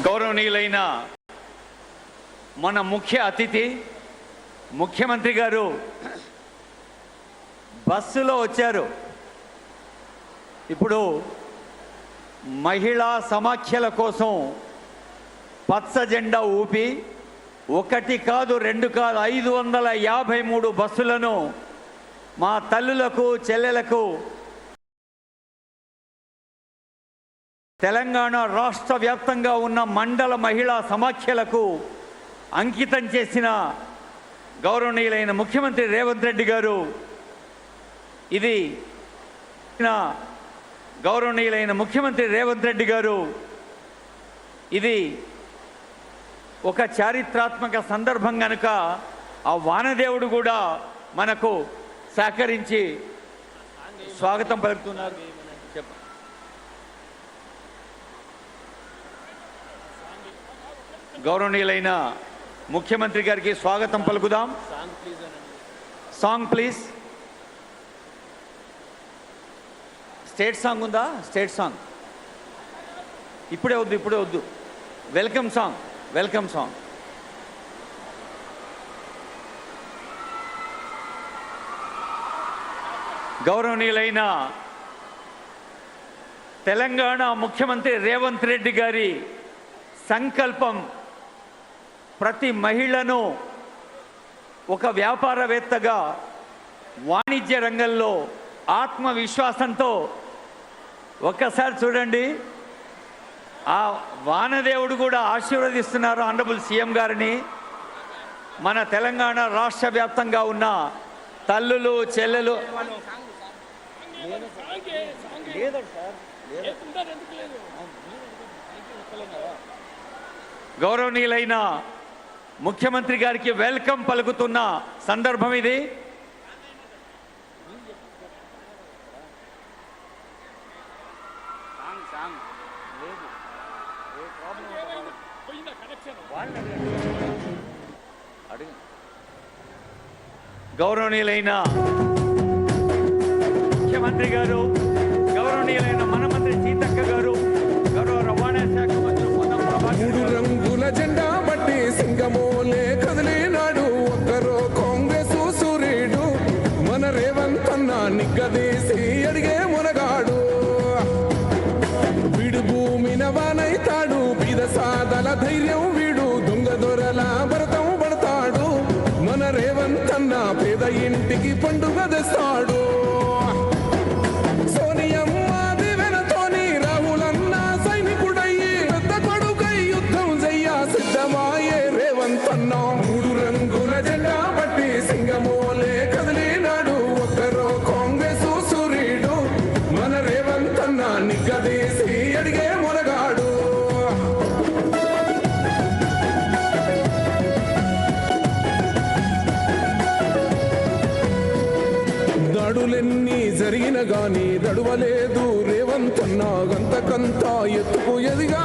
గౌరవనీయులైన మన ముఖ్య అతిథి ముఖ్యమంత్రి గారు బస్సులో వచ్చారు. ఇప్పుడు మహిళా సమాఖ్యల కోసం పచ్చ జెండా ఊపి ఒకటి కాదు రెండు కాదు 553 బస్సులను మా తల్లులకు చెల్లెలకు తెలంగాణ రాష్ట్ర వ్యాప్తంగా ఉన్న మండల మహిళా సమాఖ్యలకు అంకితం చేసిన గౌరవనీయులైన ముఖ్యమంత్రి రేవంత్ రెడ్డి గారు ఇది గౌరవనీయులైన ముఖ్యమంత్రి రేవంత్ రెడ్డి గారు ఇది ఒక చారిత్రాత్మక సందర్భం కనుక ఆ వానదేవుడు కూడా మనకు సహకరించి స్వాగతం పలుకుతున్నారు. గౌరవనీయులైన ముఖ్యమంత్రి గారికి స్వాగతం పలుకుదాం. Song please. స్టేట్ సాంగ్ ఉందా? స్టేట్ సాంగ్ ఇప్పుడే వద్దు. Welcome song. గౌరవనీయులైన తెలంగాణ ముఖ్యమంత్రి రేవంత్ రెడ్డి గారి సంకల్పం ప్రతి మహిళను ఒక వ్యాపారవేత్తగా వాణిజ్య రంగంలో ఆత్మవిశ్వాసంతో ఒక్కసారి చూడండి. ఆ వానదేవుడు కూడా ఆశీర్వదిస్తున్నారు ఆనరబుల్ సీఎం గారిని. మన తెలంగాణ రాష్ట్ర వ్యాప్తంగా ఉన్న తల్లులు చెల్లెలు గౌరవనీయులైన ముఖ్యమంత్రి గారికి వెల్కమ్ పలుకుతున్న సందర్భం ఇది. గౌరవనీయులైన ముఖ్యమంత్రి గారు, గౌరవనీయులైన మన మంత్రి సీతక్క గారు, గౌరవ రవాణా శాఖ మంత్రి మూడు రంగుల జెండా బట్టి సింగమోలే కదిలినాడు ఒక్కరో కాంగ్రెస్ సూర్యుడు మన రేవంత్ అన్న నిగ్గదీసి అడిగే మునగాడు. వీడు భూమిన వానైతాడు బీద సాదల ధైర్యం వీడు దొంగ దొరల భరతం పడతాడు. మన రేవంత్ అన్న పేద ఇంటికి పండుగ తెస్తాడు. మూడు రంగుల జెండా బట్టి సింగమోలే కదిలినాడు ఒక్కరో కాంగ్రెస్ సూర్యుడు మన రేవంత్ అన్న నిగ్గదీసి అడిగే మునగాడు. దాడులెన్ని జరిగిన గాని దడువలేదు రేవంత్ అన్న గంతకంతా ఎత్తుకు ఎదిగా